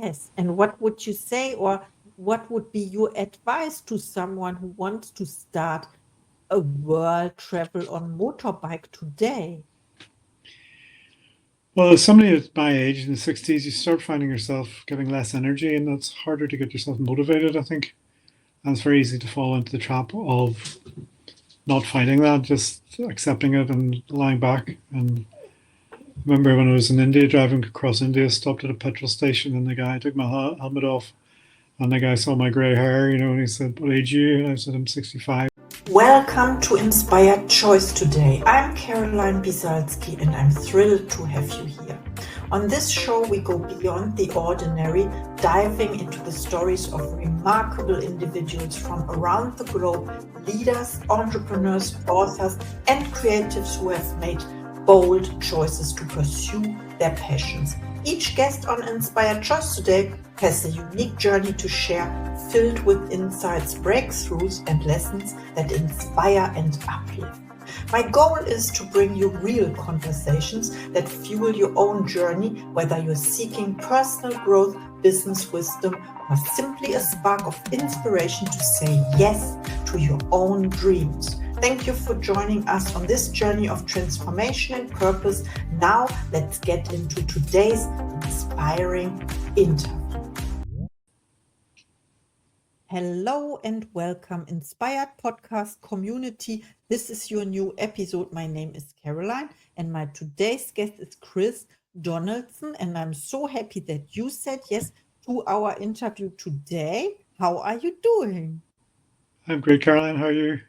Yes. And what would you say, or what would be your advice to someone who wants to start a world travel on motorbike today? Well, as somebody at my age in the 60s, you start finding yourself getting less energy, and that's harder to get yourself motivated, I think. And it's very easy to fall into the trap of not fighting that, just accepting it and lying back. And I remember when I was in India, driving across India, stopped at a petrol station, and the guy took my helmet off, and the guy saw my grey hair, and he said, "What age are you?" And I said, "I'm 65." Welcome to Inspired Choice today. I'm Caroline Biesalski and I'm thrilled to have you here. On this show, we go beyond the ordinary, diving into the stories of remarkable individuals from around the globe, leaders, entrepreneurs, authors, and creatives who have made bold choices to pursue their passions. Each guest on Inspired Choice today has a unique journey to share, filled with insights, breakthroughs, and lessons that inspire and uplift. My goal is to bring you real conversations that fuel your own journey, whether you're seeking personal growth, business wisdom, or simply a spark of inspiration to say yes to your own dreams. Thank you for joining us on this journey of transformation and purpose. Now, let's get into today's inspiring interview. Hello and welcome, Inspired Podcast community. This is your new episode. My name is Caroline, and my today's guest is Chris Donaldson. And I'm so happy that you said yes to our interview today. How are you doing? I'm great, Caroline. How are you?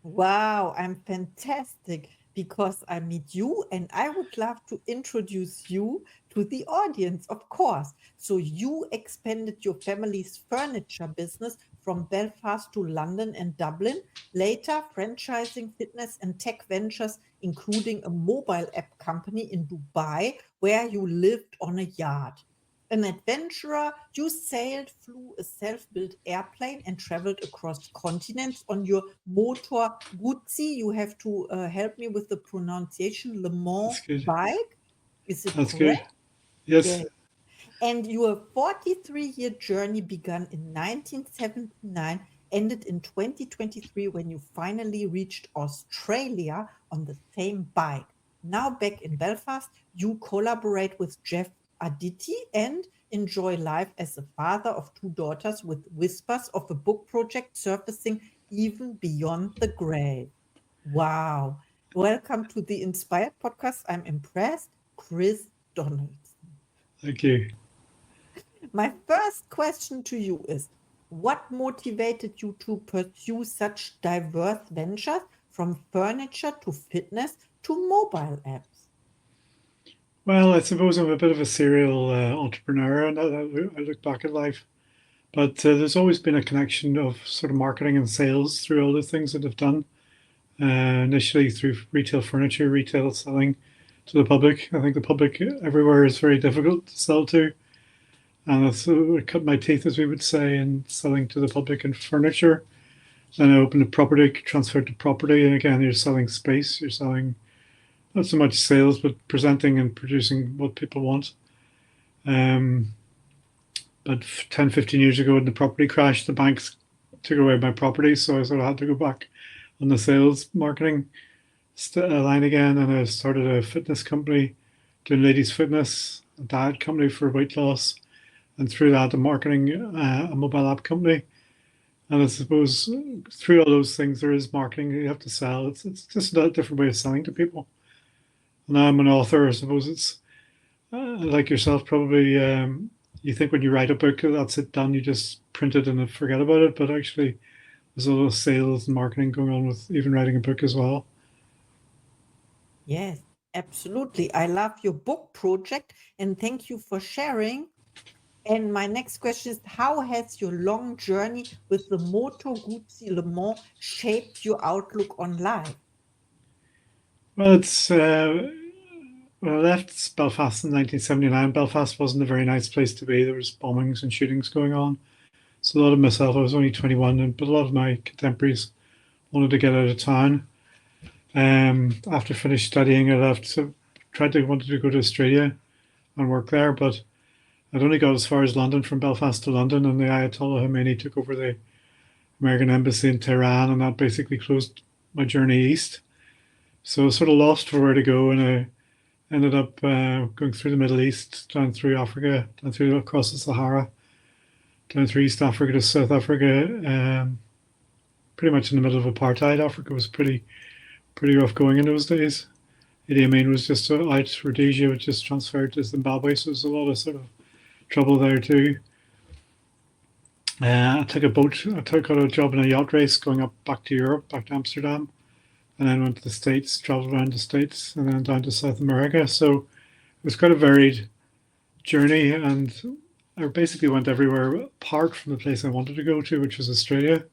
Wow, I'm fantastic because I meet you and I would love to introduce you to the audience, of course. So, you expanded your family's furniture business from Belfast to London and Dublin, later franchising fitness and tech ventures, including a mobile app company in Dubai, where you lived on a yacht. An adventurer, you sailed, flew a self-built airplane, and traveled across continents on your Motor Guzzi. You have to help me with the pronunciation. Le Mans That's good. bike. Is it That's good. correct? Yes. Yes. And your 43-year journey began in 1979, ended in 2023 when you finally reached Australia on the same bike. Now back in Belfast, you collaborate with Jeff Aditi and enjoy life as a father of two daughters with whispers of a book project surfacing even beyond the grave. Wow. Welcome to the Inspired Podcast. I'm impressed. Chris Donaldson. Thank you. My first question to you is, what motivated you to pursue such diverse ventures from furniture to fitness to mobile apps? Well, I suppose I'm a bit of a serial entrepreneur, and I look back at life. But there's always been a connection of sort of marketing and sales through all the things that I've done. Initially through retail furniture, retail selling to the public. I think the public everywhere is very difficult to sell to. And that's I cut my teeth, as we would say, in selling to the public in furniture. Then I opened a property, transferred to property. And again, you're selling space. You're selling not so much sales, but presenting and producing what people want. Um, but 10, 15 years ago, when the property crashed, the banks took away my property. So I sort of had to go back on the sales marketing line again. And I started a fitness company doing ladies' fitness, a diet company for weight loss. And through that, the marketing a mobile app company. And I suppose through all those things, there is marketing you have to sell. It's just a different way of selling to people. And I'm an author. I suppose it's like yourself, probably. You think when you write a book, that's it done. You just print it and forget about it. But actually, there's a lot of sales and marketing going on with even writing a book as well. Yes, absolutely. I love your book project and thank you for sharing. And my next question is, how has your long journey with the Moto Guzzi Le Mans shaped your outlook on life? Well, it's when I left Belfast in 1979. Belfast wasn't a very nice place to be. There was bombings and shootings going on. So a lot of myself, I was only 21, but a lot of my contemporaries wanted to get out of town. After finished studying, I left. So wanted to go to Australia and work there, but I'd only got as far as London from Belfast to London, and the Ayatollah Khomeini took over the American embassy in Tehran, and that basically closed my journey east. So I was sort of lost for where to go, and I ended up going through the Middle East, down through Africa, down through across the Sahara, down through East Africa to South Africa. Pretty much in the middle of apartheid. Africa was pretty rough going in those days. Idi Amin was just out. Rhodesia was just transferred to Zimbabwe, so there's a lot of sort of trouble there too. I took a boat. Got a job in a yacht race going up back to Europe, back to Amsterdam, and then went to the States, traveled around the States, and then down to South America. So it was quite a varied journey, and I basically went everywhere apart from the place I wanted to go to, which was Australia.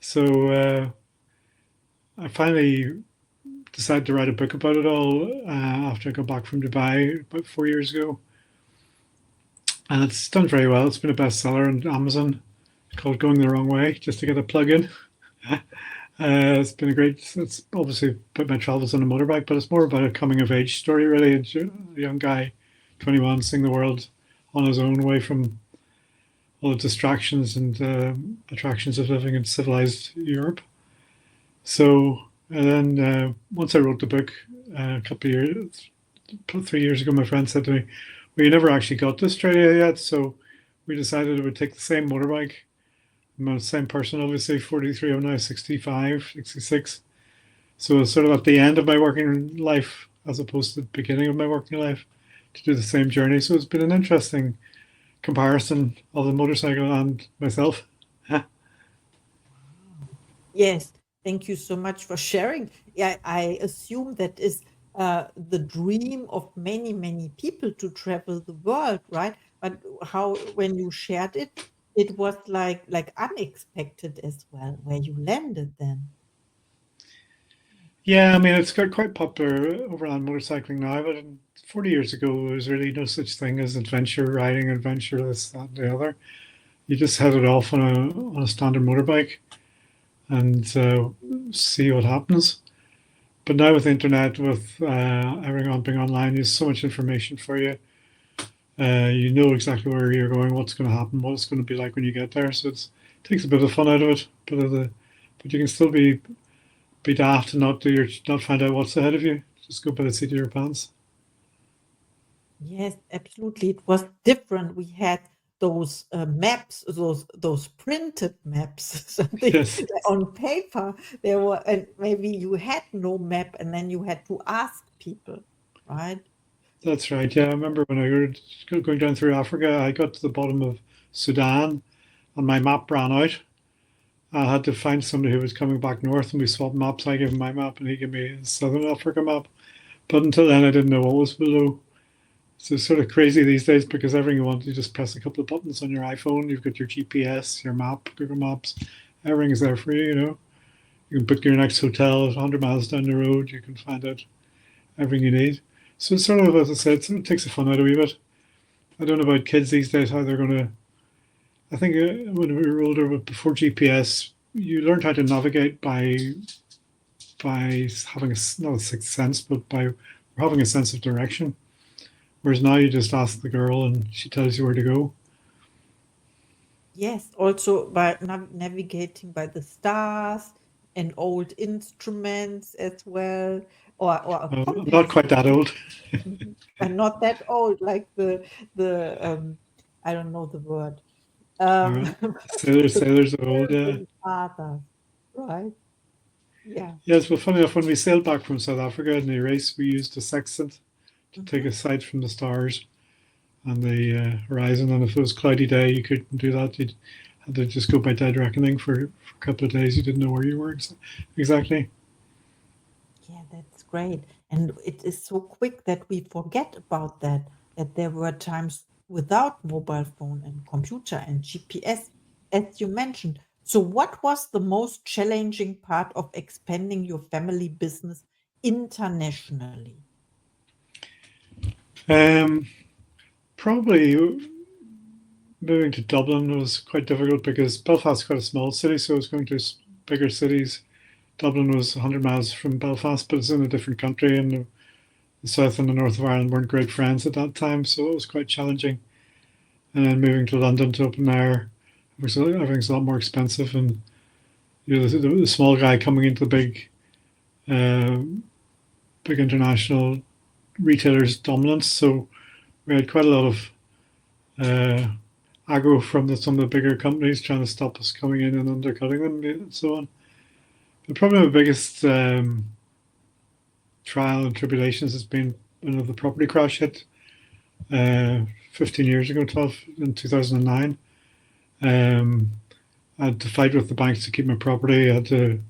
So I finally decided to write a book about it all after I got back from Dubai about 4 years ago. And it's done very well. It's been a bestseller on Amazon. It's called Going the Wrong Way, just to get a plug in. It's been a great, it's obviously about my travels on a motorbike, but it's more about a coming of age story, really. It's a young guy, 21, seeing the world on his own, away from all the distractions and attractions of living in civilized Europe. So, and then once I wrote the book a couple of years, 3 years ago, my friend said to me, "Well, you never actually got to Australia yet." So we decided it would take the same motorbike. I'm the same person, obviously, 43, I'm now 65, 66. So it's sort of at the end of my working life, as opposed to the beginning of my working life, to do the same journey. So it's been an interesting comparison of the motorcycle and myself. Yes, thank you so much for sharing. Yeah, I assume that is the dream of many, many people to travel the world, right? But how, when you shared it, it was like unexpected as well, where you landed then. Yeah, I mean, it's got quite popular overland motorcycling now, but 40 years ago, there was really no such thing as adventure riding, adventure this, that, and the other. You just headed off on a standard motorbike and see what happens. But now with the internet, with everything on being online, there's so much information for you. You know exactly where you're going, what's going to happen, what it's going to be like when you get there. So it takes a bit of fun out of it, but you can still be daft and not find out what's ahead of you. Just go by the seat of your pants. Yes, absolutely. It was different. We had those maps, those printed maps, something Yes, on paper. There were, and maybe you had no map, and then you had to ask people, right? that's right. Yeah, I remember when I was going down through Africa, I got to the bottom of Sudan and my map ran out. I had to find somebody who was coming back north and we swapped maps. I gave him my map and he gave me his Southern Africa map. But until then, I didn't know what was below. So it's sort of crazy these days because everything you want, you just press a couple of buttons on your iPhone. You've got your GPS, your map, Google Maps. Everything is there for you, you know. You can book your next hotel 100 miles down the road. You can find out everything you need. So it's sort of, as I said, it takes the fun out of it. I don't know about kids these days, how they're going to. I think when we were older, but before GPS, you learned how to navigate by having not a sixth sense, but by having a sense of direction. Whereas now you just ask the girl and she tells you where to go. Yes, also by navigating by the stars and old instruments as well, or a I'm not compass. quite that old. And not that old, like the I don't know the word. All Um, right. Sailors are old, yeah. Father, right? Yeah. Yes, well, funny enough, when we sailed back from South Africa in the race, we used a sextant to take a sight from the stars and the horizon. And if it was a cloudy day, you couldn't do that. You'd had to just go by dead reckoning for a couple of days. You didn't know where you were exactly. Yeah, that's great. And it is so quick that we forget about that there were times without mobile phone and computer and GPS, as you mentioned. So what was the most challenging part of expanding your family business internationally? Um, Probably moving to Dublin was quite difficult because Belfast is quite a small city, so I was going to bigger cities. Dublin was 100 miles from Belfast, but it's in a different country, and the south and the north of Ireland weren't great friends at that time, so it was quite challenging. And then moving to London to open there, everything's a lot more expensive, and the small guy coming into the uh, big international retailers' dominance. So we had quite a lot of uh, aggro from some of the bigger companies trying to stop us coming in and undercutting them and so on. But probably my biggest trial and tribulations has been when the property crash hit 15 years ago, 12 in 2009. I had to fight with the banks to keep my property. I had to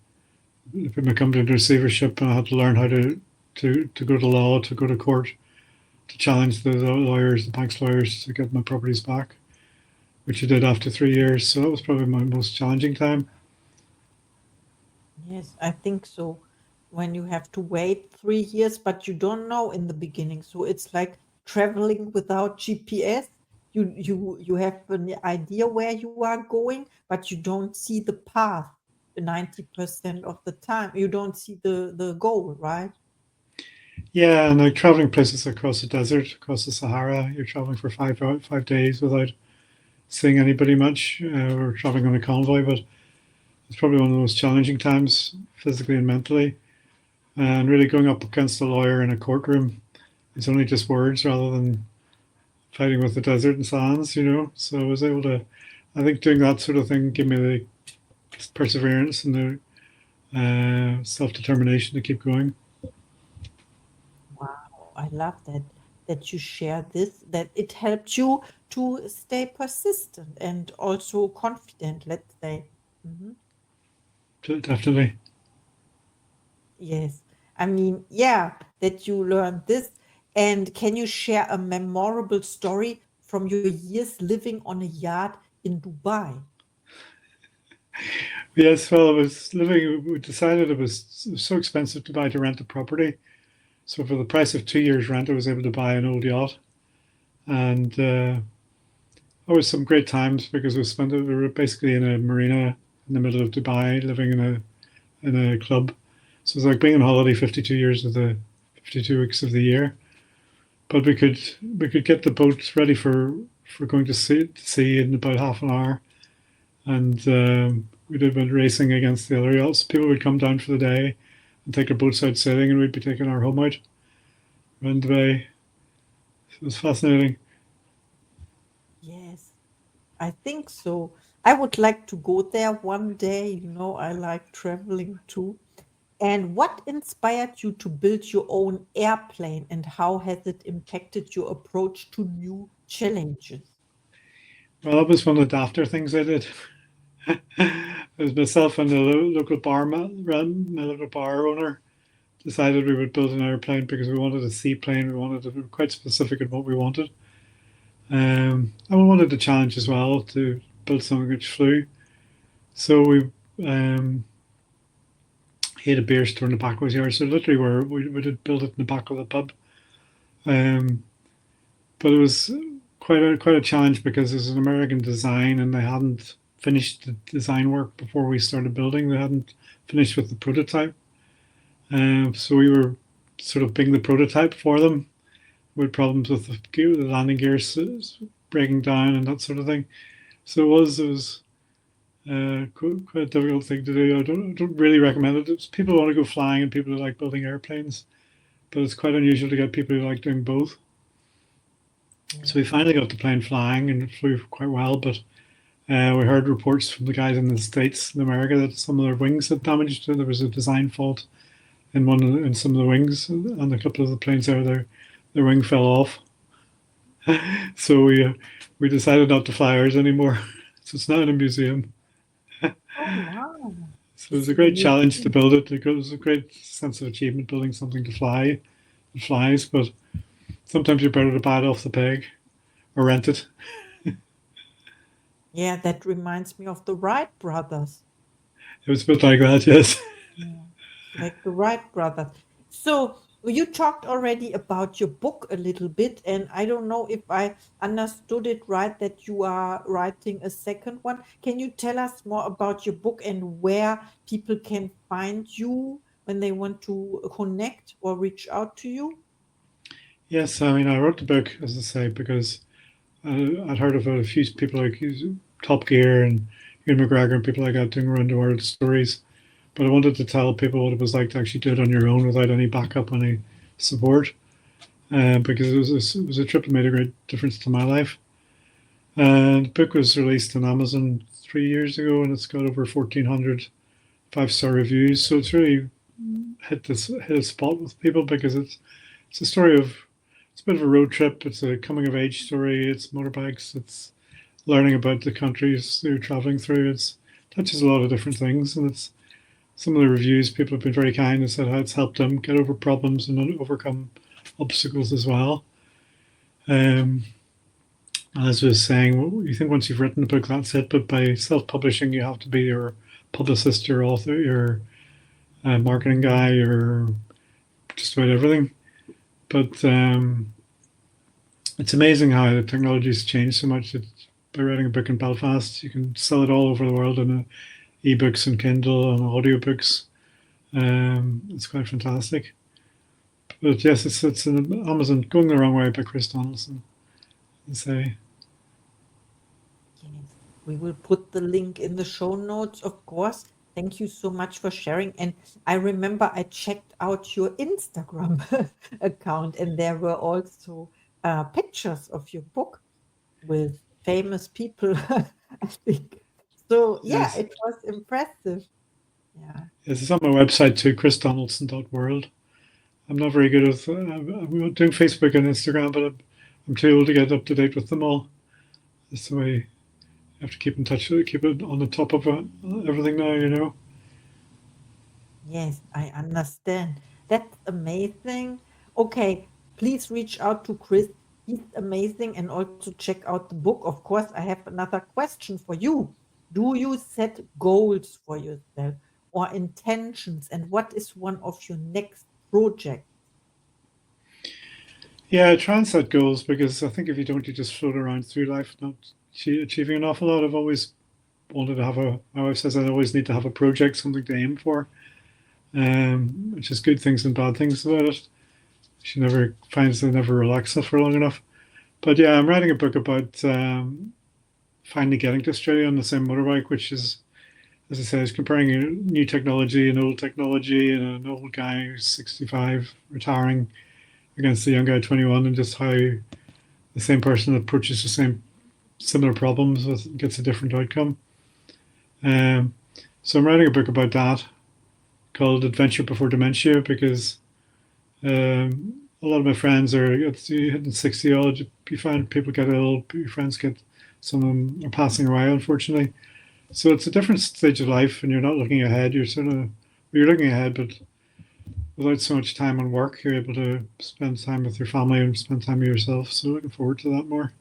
put my company into receivership, and I had to learn how to go to law, to go to court, to challenge the lawyers, the bank's lawyers, to get my properties back, which I did after 3 years. So that was probably my most challenging time. Yes, I think so. When you have to wait 3 years, but you don't know in the beginning. So it's like traveling without GPS. You have an idea where you are going, but you don't see the path 90% of the time. You don't see the goal, right? Yeah, and like traveling places across the desert, across the Sahara, you're traveling for 5 days without seeing anybody much. We're traveling on a convoy, but it's probably one of the most challenging times physically and mentally. And really going up against a lawyer in a courtroom, it's only just words rather than fighting with the desert and sands. So I was able to, I think doing that sort of thing gave me the perseverance and the self determination to keep going. Wow, I love that you share this, that it helped you to stay persistent and also confident, let's say. Mhm. Definitely. Yes. I mean, yeah, that you learned this. And can you share a memorable story from your years living on a yacht in Dubai? Yes, well, I was living, we decided it was so expensive to buy to rent a property. So for the price of 2 years' rent, I was able to buy an old yacht. And there was some great times because we were basically in a marina in the middle of Dubai, living in a club. So it's like being on holiday 52 years of the 52 weeks of the year. But we could get the boat ready for going to sea in about half an hour, and we did went racing against the other yachts. People would come down for the day and take their boats out sailing, and we'd be taking our home out around the bay. So it was fascinating. Yes, I think so. I would like to go there one day. I like traveling too. And what inspired you to build your own airplane, and how has it impacted your approach to new challenges? Well, that was one of the dafter things I did. It was myself and the local my local bar owner decided we would build an airplane because we wanted a seaplane. We wanted to be quite specific in what we wanted. And we wanted a challenge as well to build something which flew. So um, he had a beer store in the back of his yard. So literally, we did build it in the back of the pub. Um, but it was quite a challenge because it was an American design, and they hadn't finished the design work before we started building. They hadn't finished with the prototype. So we were sort of being the prototype for them. We had problems with the landing gears breaking down and that sort of thing. So it was quite a difficult thing to do. I don't really recommend it. People want to go flying and people who like building airplanes, but it's quite unusual to get people who like doing both. So we Yes. finally got the plane flying and it flew quite well, but we heard reports from the guys in the States in America that some of their wings had damaged. There was a design fault in some of the wings, and a couple of the planes there, their wing fell off. So we decided not to fly ours anymore. So it's now in a museum. Oh, wow. So it was It's a in a great challenge to museum. build it. It was a great sense of achievement building something to fly. It flies, but sometimes you're better to buy it off the peg or rent it. Yeah, that reminds me of the Wright brothers. It was a bit like that, yes. Yeah, like the Wright brothers. So you talked already about your book a little bit, and I don't know if I understood it right that you are writing a second one. Can you tell us more about your book and where people can find you when they want to connect or reach out to you? Yes, I mean, I wrote the book, as I say, because I'd heard of a few people like Top Gear and Ewan McGregor and people like that doing around the world stories. But I wanted to tell people what it was like to actually do it on your own without any backup, any support, because it was a trip that made a great difference to my life. And the book was released on Amazon 3 years ago, and it's got over 1,400 five-star reviews. So it's really hit a spot with people because it's a story of it's a bit of a road trip. It's a coming of age story. It's motorbikes. It's learning about the countries they're traveling through. It's touches a lot of different things, and it's some of the reviews. People have been very kind and said how it's helped them get over problems and overcome obstacles as well. Um, as I was saying, you think once you've written a book, that's it. But by self-publishing, you have to be your publicist, your author, your marketing guy, your just about everything. But it's amazing how the technology's changed so much. By writing a book in Belfast, you can sell it all over the world in ebooks and Kindle and audiobooks. It's quite fantastic. But yes, it's an Amazon Going the Wrong Way by Chris Donaldson. I say. Yes. We will put the link in the show notes, of course. Thank you so much for sharing. And I remember I checked out your Instagram account, and there were also pictures of your book with famous people, I think. So yeah, Yes, it was impressive. Yeah. yes, it's on my website too, chrisdonaldson.world. I'm not very good with I'm doing Facebook and Instagram, but I'm too old to get up to date with them all. That's the way you have to keep in touch with it, keep it on the top of everything now, you know. Yes, I understand. That's amazing. Okay, please reach out to Chris. He's amazing. And also check out the book. Of course, I have another question for you. Do you set goals for yourself or intentions? And what is one of your next projects? Yeah, I try and set goals because I think if you don't, you just float around through life not achieving an awful lot. I've always wanted to have my wife says I always need to have a project, something to aim for, which is good things and bad things about it. She never finds I never relax for long enough. But yeah, I'm writing a book about finally getting to Australia on the same motorbike, which is, as I say, is comparing new technology and old technology and an old guy who's 65 retiring against the young guy 21, and just how the same person approaches the same similar problems gets a different outcome. Um, so I'm writing a book about that called Adventure Before Dementia because a lot of my friends are hitting 60 odd. You find people get ill, your friends get, some of them are passing away, unfortunately. So it's a different stage of life, and you're not looking ahead. You're looking ahead, but without so much time on work, you're able to spend time with your family and spend time with yourself. So looking forward to that more.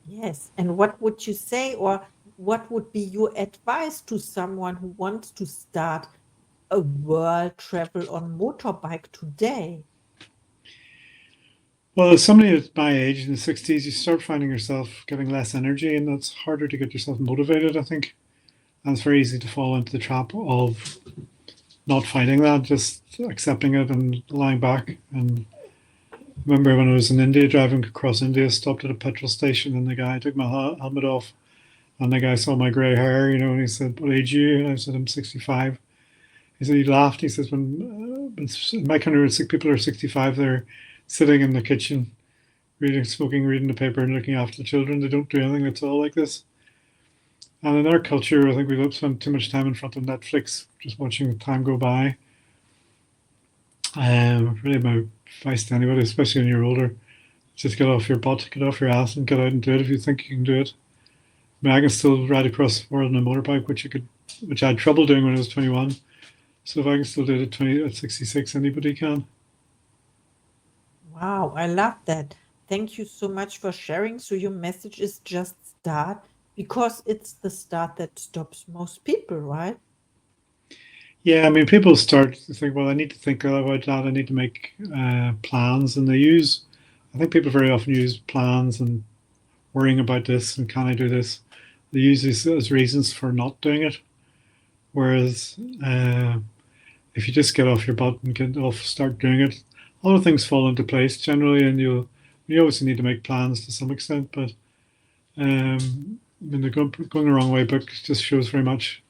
Yes. And what would you say, or what would be your advice to someone who wants to start a world travel on motorbike today? Well, as somebody at my age in the 60s, you start finding yourself getting less energy, and that's harder to get yourself motivated, I think. And it's very easy to fall into the trap of not fighting that, just accepting it and lying back. And I remember when I was in India, driving across India, stopped at a petrol station, and the guy took my helmet off, and the guy saw my grey hair, and he said, "What age are you?" And I said, "I'm 65." He said he laughed. He says, when in my country, when people are 65, they're sitting in the kitchen, reading, smoking, reading the paper, and looking after the children. They don't do anything at all like this. And in our culture, I think we spend too much time in front of Netflix, just watching time go by. Really, my advice to anybody, especially when you're older, just get off your butt, get off your ass, and get out and do it if you think you can do it. I mean, I can still ride across the world on a motorbike, which I had trouble doing when I was 21. So if I can still do it at 66, anybody can. Wow, I love that. Thank you so much for sharing. So your message is just start because it's the start that stops most people, right? Yeah, I mean, people start to think, well, I need to think about that. I need to make plans, and I think people very often use plans and worrying about this and can I do this. They use this as reasons for not doing it. Whereas if you just get off your butt and start doing it, a lot of things fall into place generally, and you obviously need to make plans to some extent, but I mean, going the wrong way book just shows very much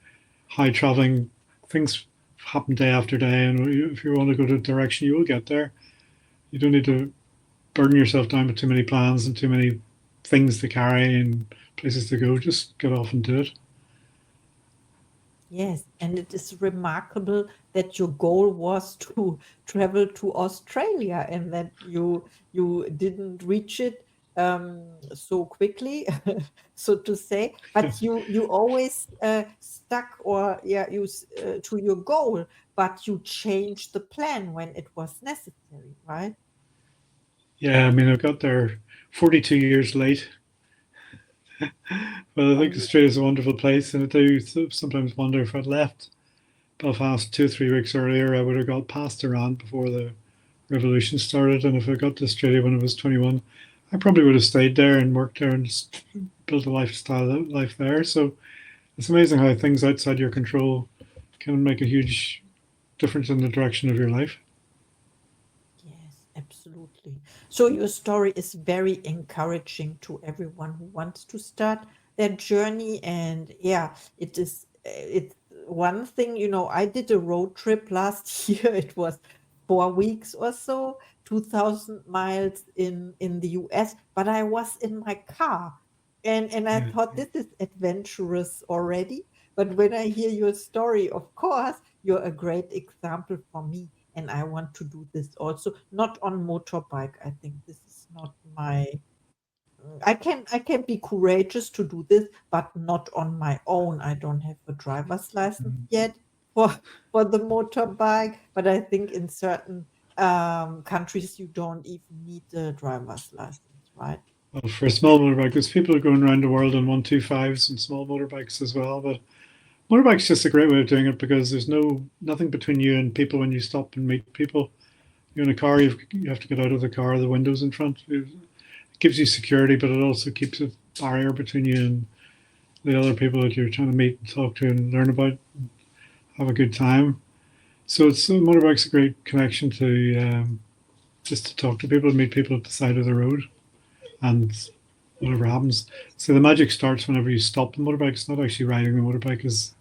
how traveling things happen day after day, and if you want to go to a direction, you will get there. You don't need to burden yourself down with too many plans and too many things to carry and places to go. Just get off and do it. Yes, and it is remarkable that your goal was to travel to Australia and that you didn't reach it so quickly, so to say. But you always stuck or to your goal, but you changed the plan when it was necessary, right? Yeah, I mean, I got there 42 years late. But I think Um, Australia is a wonderful place, and I do sometimes wonder if I'd left Belfast 2 or 3 weeks earlier, I would have got past Iran before the revolution started. And if I got to Australia when I was 21, I probably would have stayed there and worked there and just built a life there. So it's amazing how things outside your control can make a huge difference in the direction of your life. Yes, absolutely. So your story is very encouraging to everyone who wants to start their journey. And yeah, it's one thing, I did a road trip last year. It was 4 weeks or so, 2000 miles in the US, but I was in my car. And I Yeah. thought this is adventurous already. But when I hear your story, of course, you're a great example for me, and I want to do this also, not on motorbike. I think this is not my I can be courageous to do this, but not on my own. I don't have a driver's license yet for for the motorbike, but I think in certain countries you don't even need a driver's license, right? Well, for a small motorbike, there's people going around the world on 125s and small motorbikes as well. But motorbike's just a great way of doing it because there's nothing between you and people when you stop and meet people. You're in a car, you have to get out of the car, the windows in front. It gives you security, but it also keeps a barrier between you and the other people that you're trying to meet and talk to and learn about, have a good time. So it's motorbike's a great connection to just to talk to people and meet people at the side of the road and whatever happens. So the magic starts whenever you stop the motorbike. It's not actually riding the motorbike is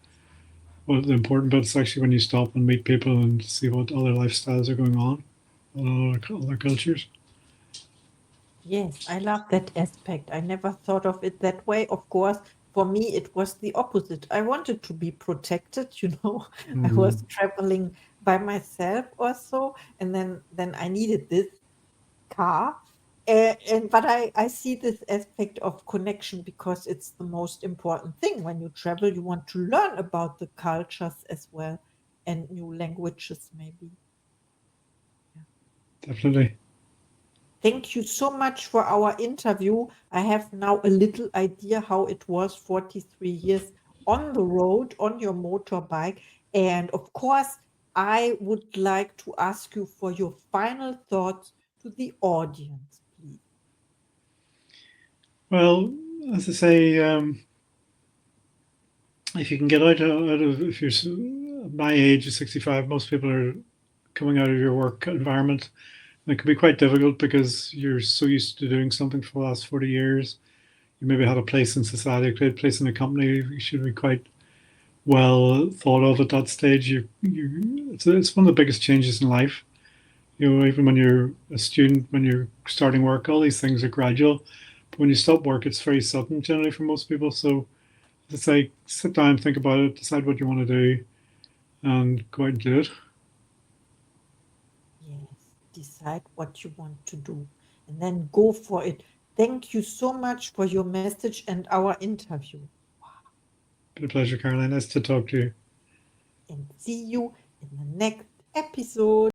what the important bit. It's actually when you stop and meet people and see what other lifestyles are going on, other cultures. Yes, I love that aspect. I never thought of it that way. Of course, for me, it was the opposite. I wanted to be protected. I was Mm. traveling by myself or so, and then I needed this car. But I see this aspect of connection because it's the most important thing. When you travel, you want to learn about the cultures as well and new languages, maybe. Yeah. Definitely. Thank you so much for our interview. I have now a little idea how it was 43 years on the road on your motorbike. And of course, I would like to ask you for your final thoughts to the audience, please. Well, as I say, if you can get out of if you're my age of 65, most people are coming out of your work environment. And it can be quite difficult because you're so used to doing something for the last 40 years. You maybe had a place in society, a great place in a company. You should be quite well thought of at that stage. It's one of the biggest changes in life. Even when you're a student, when you're starting work, all these things are gradual. But when you stop work, it's very sudden generally for most people. So it's like sit down, think about it, decide what you want to do, and go out and do it. Yes, decide what you want to do and then go for it. Thank you so much for your message and our interview. Been a pleasure, Caroline. Nice to talk to you. And see you in the next episode.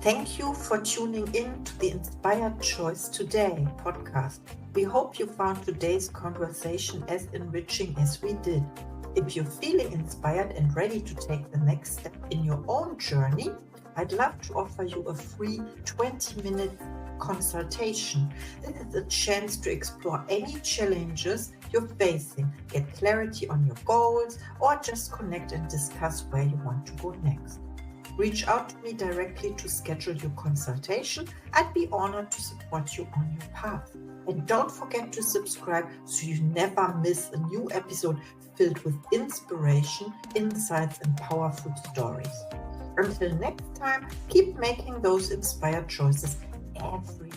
Thank you for tuning in to the Inspired Choice Today podcast. We hope you found today's conversation as enriching as we did. If you're feeling inspired and ready to take the next step in your own journey, I'd love to offer you a free 20-minute consultation. This is a chance to explore any challenges you're facing, get clarity on your goals, or just connect and discuss where you want to go next. Reach out to me directly to schedule your consultation. I'd be honored to support you on your path. And don't forget to subscribe so you never miss a new episode filled with inspiration, insights, and powerful stories. Until next time, keep making those inspired choices every